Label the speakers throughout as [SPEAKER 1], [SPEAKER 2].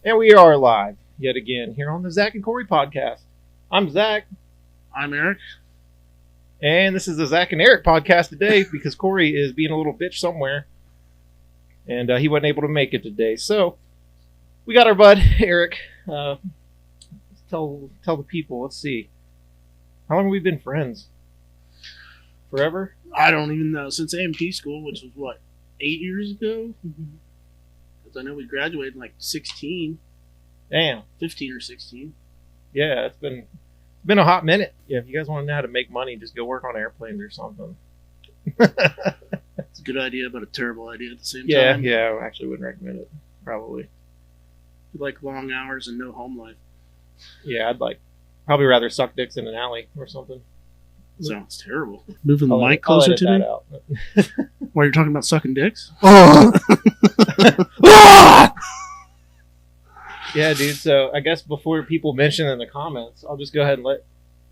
[SPEAKER 1] And we are live yet again here on the Zach and Cory podcast. I'm Zach.
[SPEAKER 2] I'm Eric.
[SPEAKER 1] And this is the Zach and Eric podcast today because Cory is being a little bitch somewhere. And he wasn't able to make it today. So we got our bud, Eric. Tell the people. Let's see. How long have we been friends? Forever?
[SPEAKER 2] I don't even know. Since A&P school, which was what, 8 years ago? Because I know we graduated in like 16.
[SPEAKER 1] Damn.
[SPEAKER 2] 15 or 16.
[SPEAKER 1] Yeah, it's been a hot minute. Yeah, if you guys want to know how to make money, just go work on airplanes or something.
[SPEAKER 2] It's a good idea, but a terrible idea at the same time.
[SPEAKER 1] Yeah, I actually wouldn't recommend it. Probably.
[SPEAKER 2] You like long hours and no home life.
[SPEAKER 1] Yeah, I'd probably rather suck dicks in an alley or something.
[SPEAKER 2] Sounds terrible. Moving the mic closer to me. While you're talking about sucking dicks?
[SPEAKER 1] Yeah, dude. So I guess before people mention in the comments, I'll just go ahead and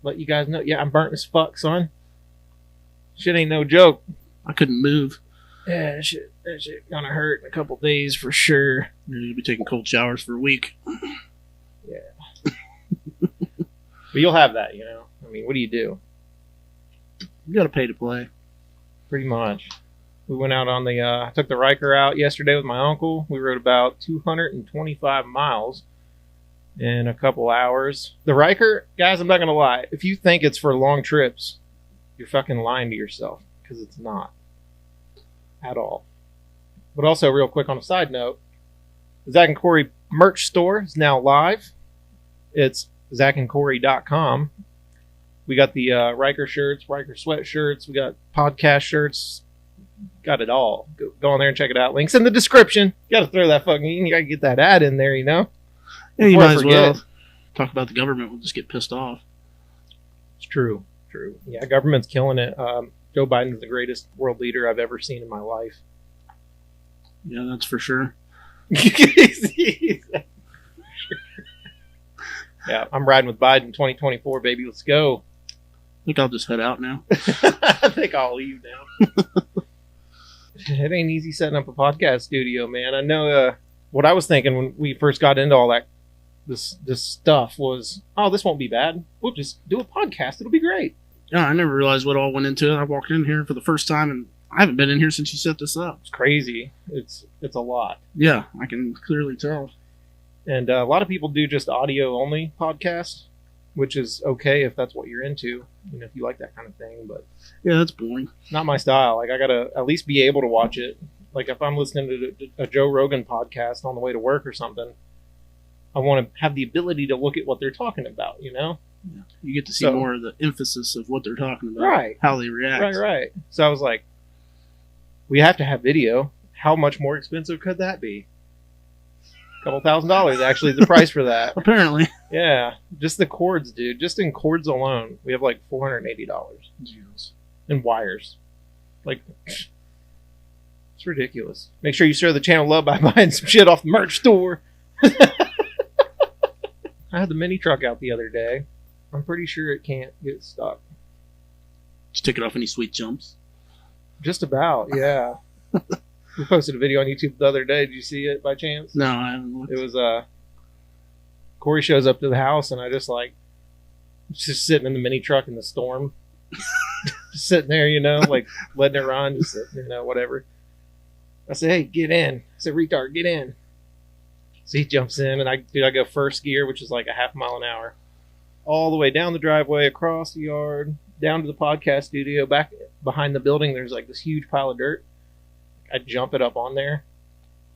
[SPEAKER 1] let you guys know. Yeah, I'm burnt as fuck, son. Shit ain't no joke.
[SPEAKER 2] I couldn't move.
[SPEAKER 1] Yeah, that shit gonna hurt in a couple days for sure.
[SPEAKER 2] You're gonna be taking cold showers for a week.
[SPEAKER 1] Yeah. But you'll have that, you know. I mean, what do? You
[SPEAKER 2] gotta pay to play.
[SPEAKER 1] Pretty much. We went out on I took the Riker out yesterday with my uncle. We rode about 225 miles in a couple hours. The Riker, guys, I'm not going to lie. If you think it's for long trips, you're fucking lying to yourself because it's not at all. But also, real quick on a side note, the Zach and Cory merch store is now live. It's zachNcory.com. We got the Riker shirts, Riker sweatshirts. We got podcast shirts. Got it all. Go on there and check it out. Links in the description. You got to throw that you got to get that ad in there, you know?
[SPEAKER 2] Yeah, you might as well talk about the government. We'll just get pissed off.
[SPEAKER 1] It's true. Yeah, government's killing it. Joe Biden's the greatest world leader I've ever seen in my life.
[SPEAKER 2] Yeah, that's for sure.
[SPEAKER 1] Yeah, I'm riding with Biden 2024, baby. Let's go.
[SPEAKER 2] I think I'll just head out now.
[SPEAKER 1] I think I'll leave now. It ain't easy setting up a podcast studio, man. I know what I was thinking when we first got into all that, this stuff was, this won't be bad. We'll just do a podcast. It'll be great.
[SPEAKER 2] Yeah, I never realized what all went into it. I walked in here for the first time, and I haven't been in here since you set this up.
[SPEAKER 1] It's crazy. It's a lot.
[SPEAKER 2] Yeah, I can clearly tell.
[SPEAKER 1] And a lot of people do just audio-only podcasts, which is okay if that's what you're into, you know, if you like that kind of thing. But
[SPEAKER 2] yeah, that's boring.
[SPEAKER 1] Not my style. Like, I gotta at least be able to watch it. Like, if I'm listening to a Joe Rogan podcast on the way to work or something, I want to have the ability to look at what they're talking about, you know?
[SPEAKER 2] Yeah. You get to see more of the emphasis of what they're talking about.
[SPEAKER 1] Right.
[SPEAKER 2] How they react.
[SPEAKER 1] Right. So I was like, we have to have video. How much more expensive could that be? Couple $1,000 actually is the price for that.
[SPEAKER 2] Apparently.
[SPEAKER 1] Yeah. Just the cords, dude. Just in cords alone, we have like $480.
[SPEAKER 2] Jeez.
[SPEAKER 1] And wires. Like, it's ridiculous. Make sure you share the channel love by buying some shit off the merch store. I had the mini truck out the other day. I'm pretty sure it can't get stuck.
[SPEAKER 2] Just take it off any sweet jumps?
[SPEAKER 1] Just about, yeah. We posted a video on YouTube the other day. Did you see it by chance?
[SPEAKER 2] No, I haven't looked.
[SPEAKER 1] It was, Cory shows up to the house, and I just sitting in the mini truck in the storm. Just sitting there, you know, like, letting it run, just sitting, you know, whatever. I said, hey, get in. I said, retard, get in. So he jumps in, and I go first gear, which is like a half mile an hour. All the way down the driveway, across the yard, down to the podcast studio, back behind the building, there's like this huge pile of dirt. I jump it up on there.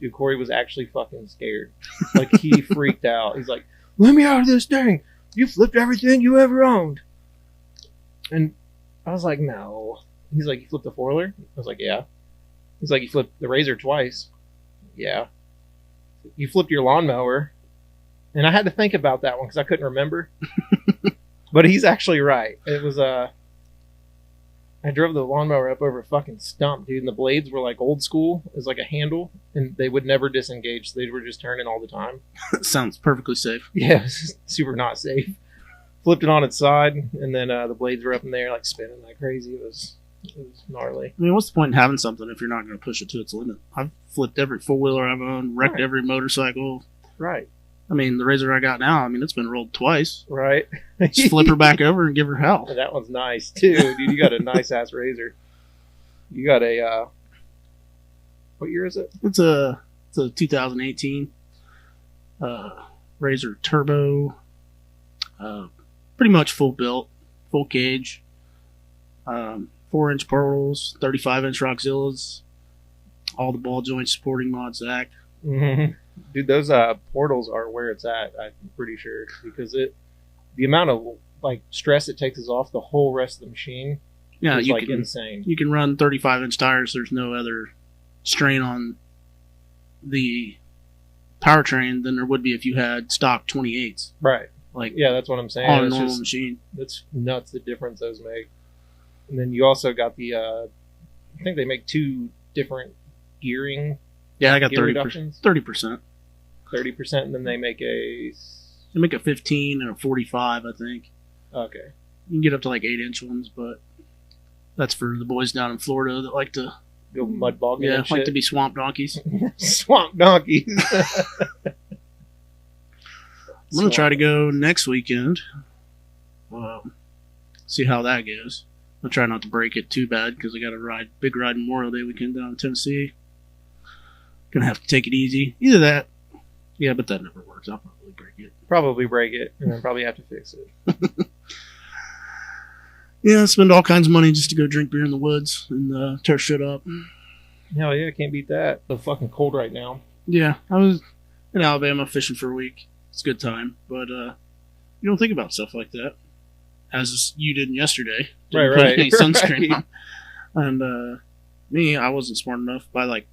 [SPEAKER 1] Dude, Cory was actually fucking scared. Like, he freaked out. He's like, let me out of this thing. You flipped everything you ever owned. And I was like, no. He's like, you flipped the four-wheeler? I was like, yeah. He's like, you flipped the RZR twice. Yeah. You flipped your lawnmower. And I had to think about that one because I couldn't remember. But he's actually right. It was, I drove the lawnmower up over a fucking stump, dude, and the blades were like old school. It was like a handle, and they would never disengage. They were just turning all the time.
[SPEAKER 2] Sounds perfectly safe.
[SPEAKER 1] Yeah, it was super not safe. Flipped it on its side, and then the blades were up in there, like spinning like crazy. It was gnarly.
[SPEAKER 2] I mean, what's the point in having something if you're not going to push it to its limit? I've flipped every four-wheeler I've owned, wrecked every motorcycle.
[SPEAKER 1] Right.
[SPEAKER 2] I mean, the razor I got now, I mean, it's been rolled twice.
[SPEAKER 1] Right.
[SPEAKER 2] Just flip her back over and give her hell.
[SPEAKER 1] That one's nice too, dude. You got a nice ass razor. You got a what year is it?
[SPEAKER 2] It's a 2018 Razor Turbo. Pretty much full built, full cage. 4-inch pearls, 35-inch Rockzillas, all the ball joints supporting mod Zach.
[SPEAKER 1] Mm-hmm. Dude, those portals are where it's at. I'm pretty sure because the amount of like stress it takes is off the whole rest of the machine.
[SPEAKER 2] Yeah,
[SPEAKER 1] is
[SPEAKER 2] you
[SPEAKER 1] like
[SPEAKER 2] can,
[SPEAKER 1] insane.
[SPEAKER 2] You can run 35-inch tires. There's no other strain on the powertrain than there would be if you had stock 28s.
[SPEAKER 1] Right.
[SPEAKER 2] Like
[SPEAKER 1] yeah, that's what I'm saying.
[SPEAKER 2] on a normal machine.
[SPEAKER 1] That's nuts the difference those make. And then you also got the I think they make 2 different gearing.
[SPEAKER 2] Yeah, I got
[SPEAKER 1] gear
[SPEAKER 2] 30%.
[SPEAKER 1] reductions.
[SPEAKER 2] 30%.
[SPEAKER 1] 30%, and then they make a
[SPEAKER 2] 15 and a 45, I think.
[SPEAKER 1] Okay.
[SPEAKER 2] You can get up to like 8-inch ones, but that's for the boys down in Florida that like to
[SPEAKER 1] go mud bogging.
[SPEAKER 2] Yeah,
[SPEAKER 1] and
[SPEAKER 2] like
[SPEAKER 1] shit.
[SPEAKER 2] to be swamp donkeys.
[SPEAKER 1] Swamp donkeys.
[SPEAKER 2] I'm gonna try to go next weekend. See how that goes. I'll try not to break it too bad because I got a big ride Memorial Day weekend down in Tennessee. Gonna have to take it easy. Either that, yeah, but that never works. I'll probably break it.
[SPEAKER 1] Probably break it, and then probably have to fix it.
[SPEAKER 2] Yeah, spend all kinds of money just to go drink beer in the woods and tear shit up.
[SPEAKER 1] Hell yeah, can't beat that. It's fucking cold right now.
[SPEAKER 2] Yeah, I was in Alabama fishing for a week. It's a good time, but you don't think about stuff like that, as you did yesterday. Didn't put any sunscreen on. And me, I wasn't smart enough. I was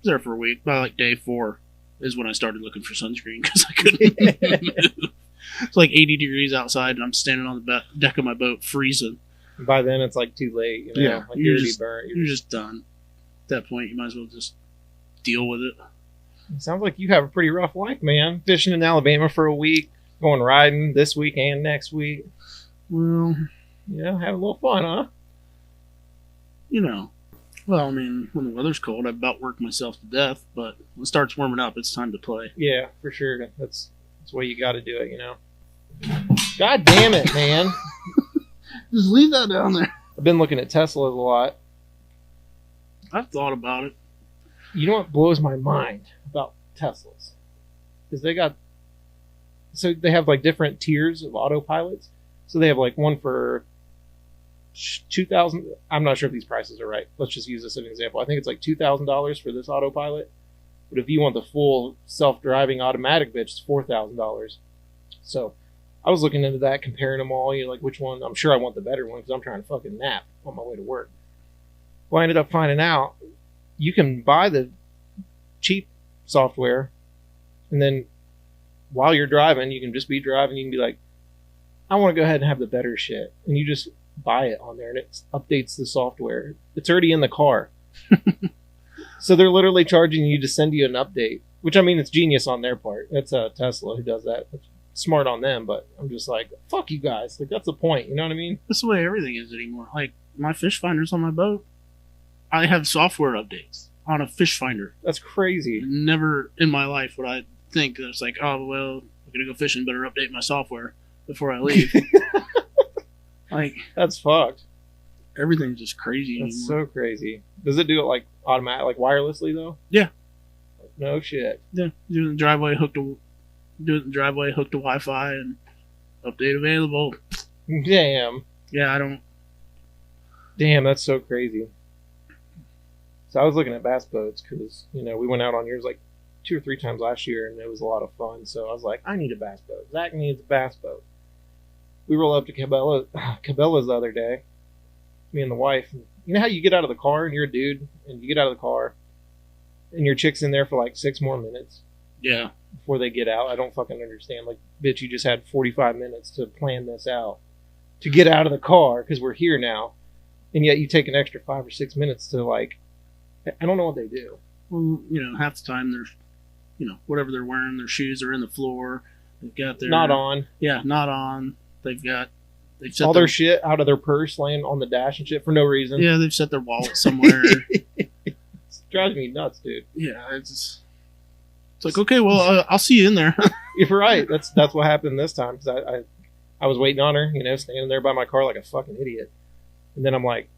[SPEAKER 2] there for a week. By like day 4 is when I started looking for sunscreen because I couldn't move. It's like 80 degrees outside, and I'm standing on the deck of my boat freezing.
[SPEAKER 1] By then, it's like too late. You know?
[SPEAKER 2] Yeah,
[SPEAKER 1] like
[SPEAKER 2] you're
[SPEAKER 1] just
[SPEAKER 2] just done. At that point, you might as well just deal with it.
[SPEAKER 1] It sounds like you have a pretty rough life, man. Fishing in Alabama for a week, going riding this week and next week.
[SPEAKER 2] Well,
[SPEAKER 1] yeah, having a little fun, huh?
[SPEAKER 2] You know. Well, I mean, when the weather's cold, I about work myself to death, but when it starts warming up, it's time to play.
[SPEAKER 1] Yeah, for sure. That's the way you got to do it, you know. God damn it, man.
[SPEAKER 2] Just leave that down there.
[SPEAKER 1] I've been looking at Teslas a lot.
[SPEAKER 2] I've thought about it.
[SPEAKER 1] You know what blows my mind about Teslas? Because they have like different tiers of autopilots. So they have like one for 2,000. I'm not sure if these prices are right. Let's just use this as an example. I think it's like $2,000 for this autopilot. But if you want the full self-driving automatic bitch, it's $4,000. So I was looking into that, comparing them all. You know, like which one? I'm sure I want the better one because I'm trying to fucking nap on my way to work. Well, I ended up finding out you can buy the cheap software, and then while you're driving, you can just be driving. You can be like, I want to go ahead and have the better shit. And you just buy it on there, and it updates the software. It's already in the car. So they're literally charging you to send you an update, which, I mean, it's genius on their part. It's Tesla who does that. It's smart on them, but I'm just like, fuck you guys. Like, that's the point. You know what I mean?
[SPEAKER 2] That's the way everything is anymore. Like, my fish finders on my boat, I have software updates on a fish finder.
[SPEAKER 1] That's crazy.
[SPEAKER 2] Never in my life would I think that it's like, oh, well, I'm going to go fishing, better update my software before I leave. Like,
[SPEAKER 1] that's fucked.
[SPEAKER 2] Everything's just crazy
[SPEAKER 1] That's
[SPEAKER 2] anymore.
[SPEAKER 1] so crazy. Does it do it like automatic, like wirelessly though?
[SPEAKER 2] Yeah.
[SPEAKER 1] No shit.
[SPEAKER 2] Yeah. Do it in the driveway, hooked to Wi-Fi, and update available.
[SPEAKER 1] Damn.
[SPEAKER 2] Yeah, I don't.
[SPEAKER 1] Damn, that's so crazy. So I was looking at bass boats because, you know, we went out on yours like 2 or 3 times last year and it was a lot of fun. So I was like, I need a bass boat. Zach needs a bass boat. We roll up to Cabela's the other day, me and the wife. You know how you get out of the car and you're a dude and you get out of the car and your chick's in there for like 6 more minutes?
[SPEAKER 2] Yeah.
[SPEAKER 1] Before they get out. I don't fucking understand. Like, bitch, you just had 45 minutes to plan this out. To get out of the car because we're here now. And yet you take an extra 5 or 6 minutes to, like, I don't know what they do.
[SPEAKER 2] Well, you know, half the time they're, you know, whatever they're wearing, their shoes are in the floor. They've got their...
[SPEAKER 1] Not on.
[SPEAKER 2] Yeah, not on. They've set
[SPEAKER 1] all their shit out of their purse laying on the dash and shit for no reason.
[SPEAKER 2] Yeah, they've set their wallet somewhere.
[SPEAKER 1] It drives me nuts, dude.
[SPEAKER 2] Yeah, it's... It's like, okay, well, I'll see you in there.
[SPEAKER 1] You're right. That's what happened this time because I was waiting on her, standing there by my car like a fucking idiot, and then I'm like,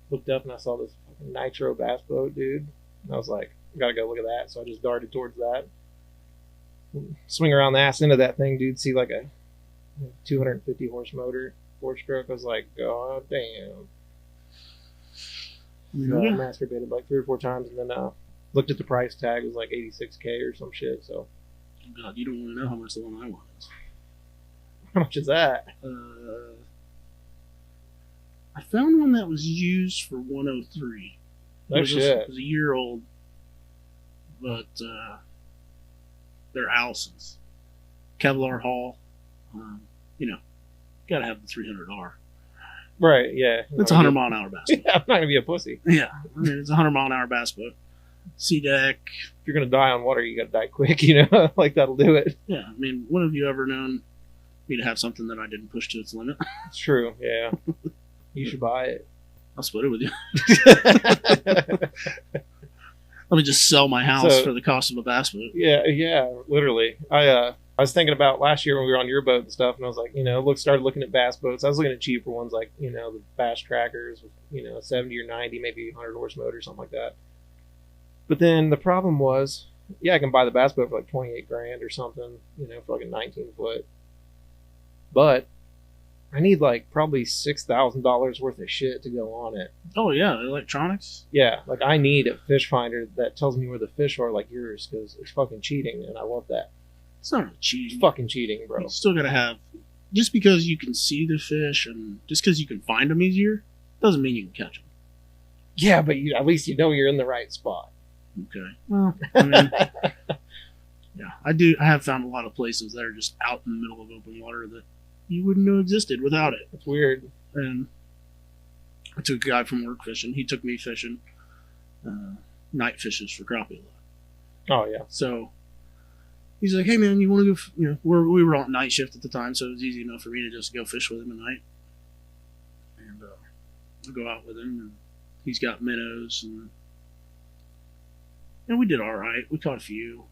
[SPEAKER 1] looked up and I saw this fucking nitro bass boat, dude. And I was like, gotta go look at that. So I just darted towards that. Swing around the ass end of that thing, dude. See like a 250 horse motor, 4-stroke. I was like, God damn. I masturbated like 3 or 4 times, and then looked at the price tag. It was like $86K or some shit. So,
[SPEAKER 2] God, you don't want to know how much the one I want is.
[SPEAKER 1] How much is that?
[SPEAKER 2] I found one that was used for 103.
[SPEAKER 1] No shit.
[SPEAKER 2] It was a year old, but they're Allison's. Kevlar hull. Gotta have the 300R.
[SPEAKER 1] Right, yeah.
[SPEAKER 2] It's a 100-mile-an-hour bass boat.
[SPEAKER 1] Yeah, I'm not gonna be a pussy.
[SPEAKER 2] Yeah, it's a 100-mile-an-hour bass boat. Sea deck.
[SPEAKER 1] If you're gonna die on water, you gotta die quick. Like that'll do it.
[SPEAKER 2] Yeah, when have you ever known me to have something that I didn't push to its limit?
[SPEAKER 1] It's true. Yeah, you should buy it.
[SPEAKER 2] I'll split it with you. Let me just sell my house for the cost of a bass boat.
[SPEAKER 1] Yeah, literally. I was thinking about last year when we were on your boat and stuff, and I was like, started looking at bass boats. I was looking at cheaper ones like, the Bass Trackers with, 70 or 90, maybe 100 horse motor, something like that. But then the problem was, I can buy the bass boat for like $28,000 or something, for like a 19-foot. But I need like probably $6,000 worth of shit to go on it.
[SPEAKER 2] Oh yeah, electronics.
[SPEAKER 1] Yeah, like I need a fish finder that tells me where the fish are, like yours, because it's fucking cheating, and I love that.
[SPEAKER 2] It's not really cheating.
[SPEAKER 1] It's fucking cheating, bro.
[SPEAKER 2] You still gotta have, just because you can see the fish and just because you can find them easier, doesn't mean you can catch them.
[SPEAKER 1] Yeah, but at least you're in the right spot.
[SPEAKER 2] Okay. Well, yeah, I have found a lot of places that are just out in the middle of open water that you wouldn't know existed without it.
[SPEAKER 1] It's weird.
[SPEAKER 2] And I took a guy from work fishing. He took me fishing, night fishes for crappie a lot.
[SPEAKER 1] Oh yeah.
[SPEAKER 2] So he's like, "Hey man, you want to go?" We were on night shift at the time, so it was easy enough for me to just go fish with him at night. And I'll go out with him, and he's got minnows, and we did all right. We caught a few,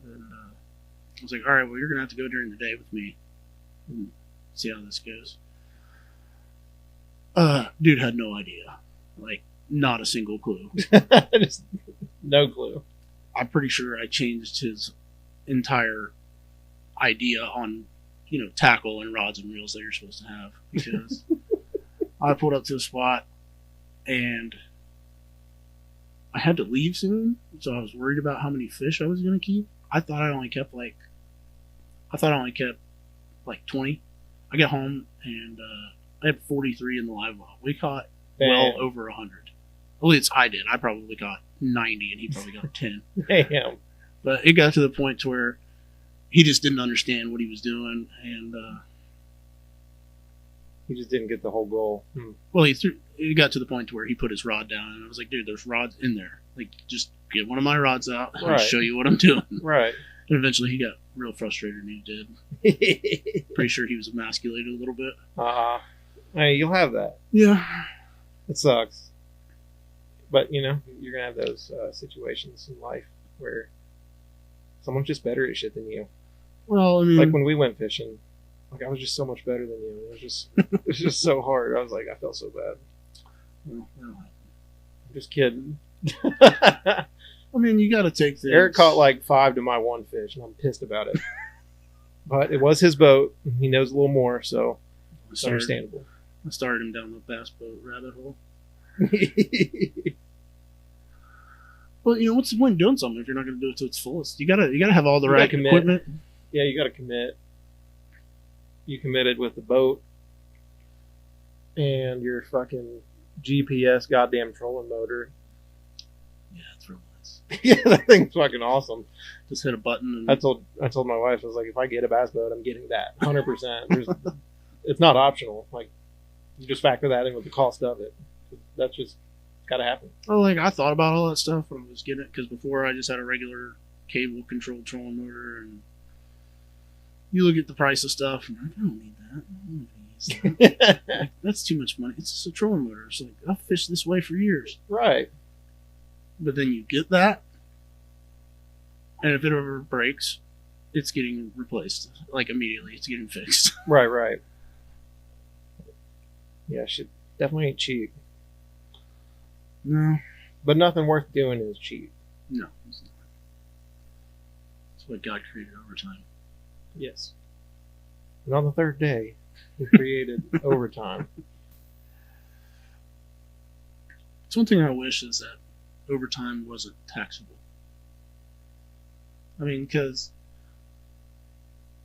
[SPEAKER 2] and I was like, "All right, well, you're gonna have to go during the day with me and see how this goes." Dude had no idea, like not a single clue.
[SPEAKER 1] Just no clue.
[SPEAKER 2] I'm pretty sure I changed his entire idea on, tackle and rods and reels that you're supposed to have, because I pulled up to a spot and I had to leave soon, so I was worried about how many fish I was going to keep. I thought I only kept like 20. I got home and I had 43 in the live well. We caught well over 100. At least I did. I probably caught 90 and he probably got 10.
[SPEAKER 1] Damn.
[SPEAKER 2] But it got to the point to where he just didn't understand what he was doing, and
[SPEAKER 1] he just didn't get the whole goal.
[SPEAKER 2] Well, it got to the point to where he put his rod down, and I was like, "Dude, there's rods in there. Like, just get one of my rods out. And I'll show you what I'm doing."
[SPEAKER 1] Right.
[SPEAKER 2] And eventually, he got real frustrated, and he did. Pretty sure he was emasculated a little bit.
[SPEAKER 1] Hey, you'll have that.
[SPEAKER 2] Yeah.
[SPEAKER 1] It sucks. But, you're going to have those situations in life where someone's just better at shit than you.
[SPEAKER 2] Well,
[SPEAKER 1] like when we went fishing, like I was just so much better than you. It was just so hard. I was like, I felt so bad.
[SPEAKER 2] Well,
[SPEAKER 1] I'm just kidding.
[SPEAKER 2] You got to take things.
[SPEAKER 1] Eric caught like 5 to my 1 fish, and I'm pissed about it. But it was his boat. He knows a little more, so it's understandable.
[SPEAKER 2] I started him down the bass boat rabbit hole. Well, what's the point of doing something if you're not going to do it to its fullest? You gotta have all the right equipment.
[SPEAKER 1] Yeah, you gotta commit. You committed with the boat and your fucking GPS goddamn trolling motor.
[SPEAKER 2] Yeah, it's real nice.
[SPEAKER 1] Yeah, that thing's fucking awesome.
[SPEAKER 2] Just hit a button. And
[SPEAKER 1] I told my wife, I was like, if I get a bass boat, I'm getting that 100%. It's not optional. Like, you just factor that in with the cost of it. That's just gotta happen.
[SPEAKER 2] Oh, I thought about all that stuff when I was getting it, because before I just had a regular cable controlled trolling motor, and you look at the price of stuff and I don't need that. I don't need that. That's too much money. It's just a trolling motor. It's like, I've fished this way for years.
[SPEAKER 1] Right.
[SPEAKER 2] But then you get that And if it ever breaks, it's getting replaced. Like, immediately. It's getting fixed.
[SPEAKER 1] Right. Yeah, shit definitely ain't cheap.
[SPEAKER 2] No.
[SPEAKER 1] But nothing worth doing is cheap.
[SPEAKER 2] No. It's not. That's what God created overtime.
[SPEAKER 1] Yes. And on the third day, He created overtime.
[SPEAKER 2] It's one thing I wish is that overtime wasn't taxable. I mean, because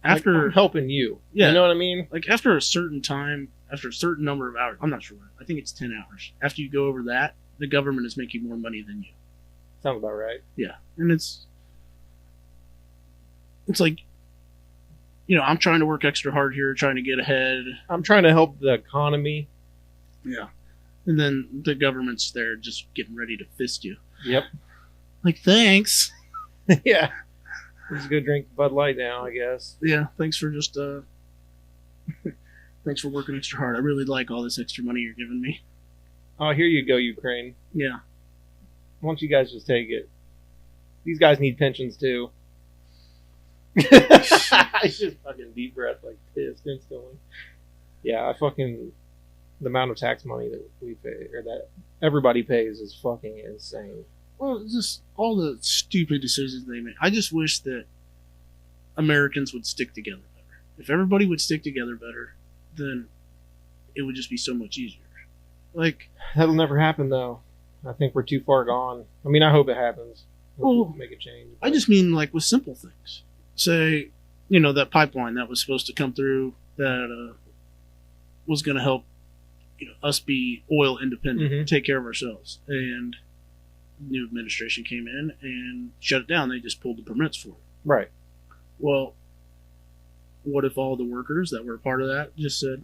[SPEAKER 2] after...
[SPEAKER 1] Like, I'm helping you.
[SPEAKER 2] Yeah.
[SPEAKER 1] You know what I mean?
[SPEAKER 2] Like, after a certain time, after a certain number of hours, I'm not sure what, I think it's 10 hours. After you go over that, the government is making more money than you.
[SPEAKER 1] Sounds about right.
[SPEAKER 2] Yeah. And it's like, you know, I'm trying to work extra hard here, trying to get ahead.
[SPEAKER 1] I'm trying to help the economy.
[SPEAKER 2] Yeah. And then the government's there just getting ready to fist you.
[SPEAKER 1] Yep.
[SPEAKER 2] Like, thanks.
[SPEAKER 1] Yeah. Let's go drink Bud Light now, I guess.
[SPEAKER 2] Yeah, thanks for just, thanks for working extra hard. I really like all this extra money you're giving me.
[SPEAKER 1] Oh, here you go, Ukraine.
[SPEAKER 2] Yeah.
[SPEAKER 1] Why don't you guys just take it? These guys need pensions, too. I just fucking deep breath, like, pissed instantly. Yeah, the amount of tax money that we pay, or that everybody pays, is fucking insane.
[SPEAKER 2] Well, just all the stupid decisions they make. I just wish that Americans would stick together better. If everybody would stick together better, then it would just be so much easier. Like,
[SPEAKER 1] that'll never happen, though. I think we're too far gone. I mean, I hope it happens. We'll make a change.
[SPEAKER 2] I just mean, like, with simple things. Say, you know, that pipeline that was supposed to come through that was going to help, you know, us be oil independent, take care of ourselves. And new administration came in and shut it down. They just pulled the permits for it.
[SPEAKER 1] Right.
[SPEAKER 2] Well, what if all the workers that were a part of that just said,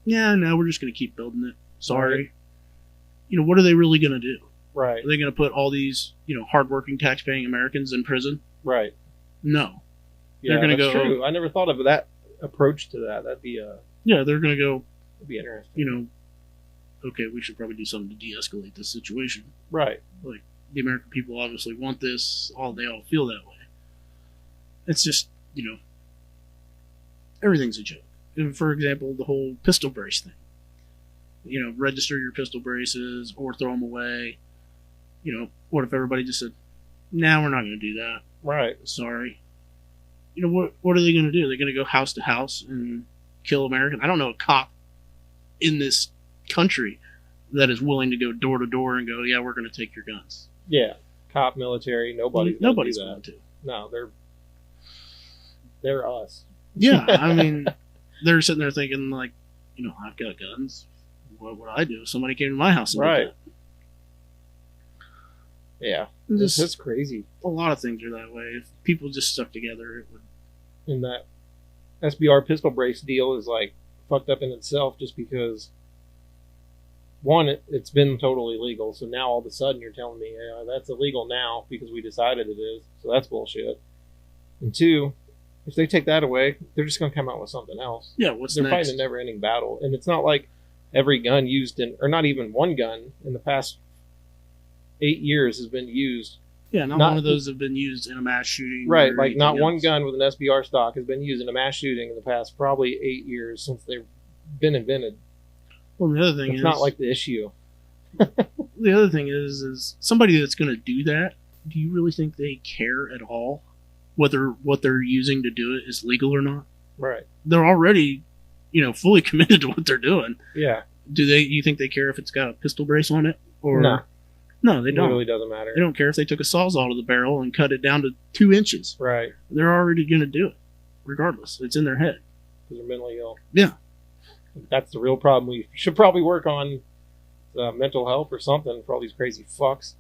[SPEAKER 2] yeah, no, we're just going to keep building it. Sorry. Right. You know, what are they really going to do?
[SPEAKER 1] Right.
[SPEAKER 2] Are they going to put all these, you know, hardworking, tax-paying Americans in prison?
[SPEAKER 1] Right.
[SPEAKER 2] No.
[SPEAKER 1] Yeah, they're going to go. True. I never thought of that approach to that. That'd be
[SPEAKER 2] yeah, they're going to go.
[SPEAKER 1] That'd be interesting.
[SPEAKER 2] You know, okay, we should probably do something to de-escalate this situation.
[SPEAKER 1] Right.
[SPEAKER 2] Like, the American people obviously want this. They all feel that way. It's just, you know, everything's a joke. And for example, the whole pistol brace thing. You know, register your pistol braces or throw them away. You know, what if everybody just said, nah, we're not going to do that.
[SPEAKER 1] Right.
[SPEAKER 2] Sorry. You know, what are they going to do? They're going to go house to house and kill Americans? I don't know a cop in this country that is willing to go door to door and go, yeah, we're going to take your guns.
[SPEAKER 1] Yeah. Cop, military, nobody's
[SPEAKER 2] going to.
[SPEAKER 1] No, they're us.
[SPEAKER 2] Yeah, I mean, they're sitting there thinking, like, you know, I've got guns. What would I do if somebody came to my house and did that?
[SPEAKER 1] Yeah. That's crazy.
[SPEAKER 2] A lot of things are that way. If people just stuck together, it would.
[SPEAKER 1] And that SBR pistol brace deal is, like, fucked up in itself just because, one, it's been totally legal. So now all of a sudden you're telling me, yeah, that's illegal now because we decided it is. So that's bullshit. And two, if they take that away, they're just going to come out with something else.
[SPEAKER 2] Yeah, what's
[SPEAKER 1] They're
[SPEAKER 2] next?
[SPEAKER 1] fighting a never-ending battle. And it's not like every gun used or not even one gun in the past 8 years has been used.
[SPEAKER 2] Yeah, not one of those have been used in a mass shooting.
[SPEAKER 1] Right, like not one gun with an SBR stock has been used in a mass shooting in the past probably 8 years since they've been invented.
[SPEAKER 2] Well, the other thing
[SPEAKER 1] it's not like the issue.
[SPEAKER 2] The other thing is somebody that's going to do that, do you really think they care at all whether what they're using to do it is legal or not?
[SPEAKER 1] Right.
[SPEAKER 2] They're already, you know, fully committed to what they're doing.
[SPEAKER 1] Yeah.
[SPEAKER 2] You think they care if it's got a pistol brace on it? Or
[SPEAKER 1] No,
[SPEAKER 2] they don't.
[SPEAKER 1] It really doesn't matter.
[SPEAKER 2] They don't care if they took a sawzall to the barrel and cut it down to 2 inches.
[SPEAKER 1] Right.
[SPEAKER 2] They're already going to do it, regardless. It's in their head.
[SPEAKER 1] Because they're mentally ill.
[SPEAKER 2] Yeah.
[SPEAKER 1] That's the real problem. We should probably work on mental health or something for all these crazy fucks.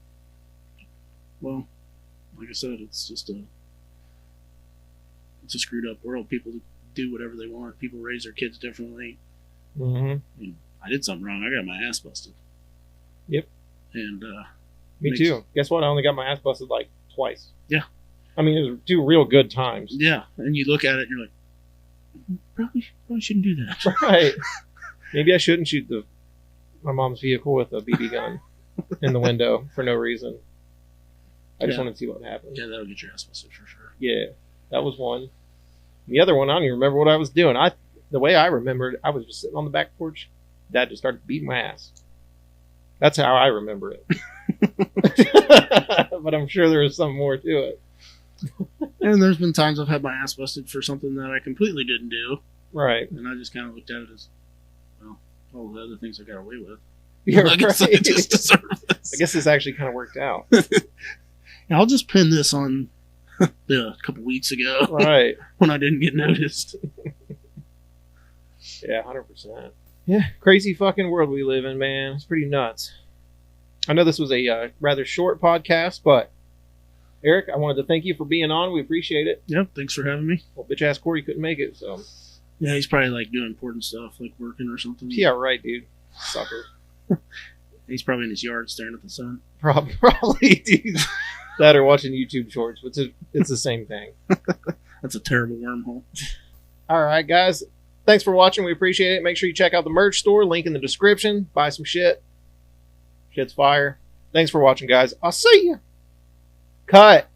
[SPEAKER 2] Well, like I said, it's a screwed up world. People do whatever they want. People raise their kids differently.
[SPEAKER 1] Mm-hmm.
[SPEAKER 2] I mean, I did something wrong. I got my ass busted.
[SPEAKER 1] Yep.
[SPEAKER 2] And
[SPEAKER 1] me too. Guess what? I only got my ass busted like twice.
[SPEAKER 2] Yeah.
[SPEAKER 1] I mean, it was 2 real good times.
[SPEAKER 2] Yeah. And you look at it and you're like, probably shouldn't do that.
[SPEAKER 1] Right. Maybe I shouldn't shoot my mom's vehicle with a BB gun in the window for no reason. I just wanted to see what happened.
[SPEAKER 2] Yeah, that'll get your ass busted for sure.
[SPEAKER 1] Yeah, that was one. The other one, I don't even remember what I was doing. The way I remembered, I was just sitting on the back porch. Dad just started beating my ass. That's how I remember it. But I'm sure there was some more to it.
[SPEAKER 2] And there's been times I've had my ass busted for something that I completely didn't do.
[SPEAKER 1] Right.
[SPEAKER 2] And I just kind of looked at it as, well, all the other things I got away with.
[SPEAKER 1] Yeah,
[SPEAKER 2] I guess I just deserve this.
[SPEAKER 1] I guess this actually kind of worked out.
[SPEAKER 2] I'll just pin this on a couple weeks ago.
[SPEAKER 1] Right.
[SPEAKER 2] When I didn't get noticed.
[SPEAKER 1] Yeah, 100%. Yeah, crazy fucking world we live in, man. It's pretty nuts. I know this was a rather short podcast, but Eric, I wanted to thank you for being on. We appreciate it.
[SPEAKER 2] Yep, thanks for having me.
[SPEAKER 1] Well, bitch ass Corey couldn't make it, so.
[SPEAKER 2] Yeah, he's probably like doing important stuff, like working or something.
[SPEAKER 1] Yeah, right, dude. Sucker.
[SPEAKER 2] He's probably in his yard staring at the sun.
[SPEAKER 1] Probably, dude. That or watching YouTube shorts. It's the same thing.
[SPEAKER 2] That's a terrible wormhole.
[SPEAKER 1] All right, guys. Thanks for watching. We appreciate it. Make sure you check out the merch store. Link in the description. Buy some shit. Shit's fire. Thanks for watching, guys. I'll see you. Cut.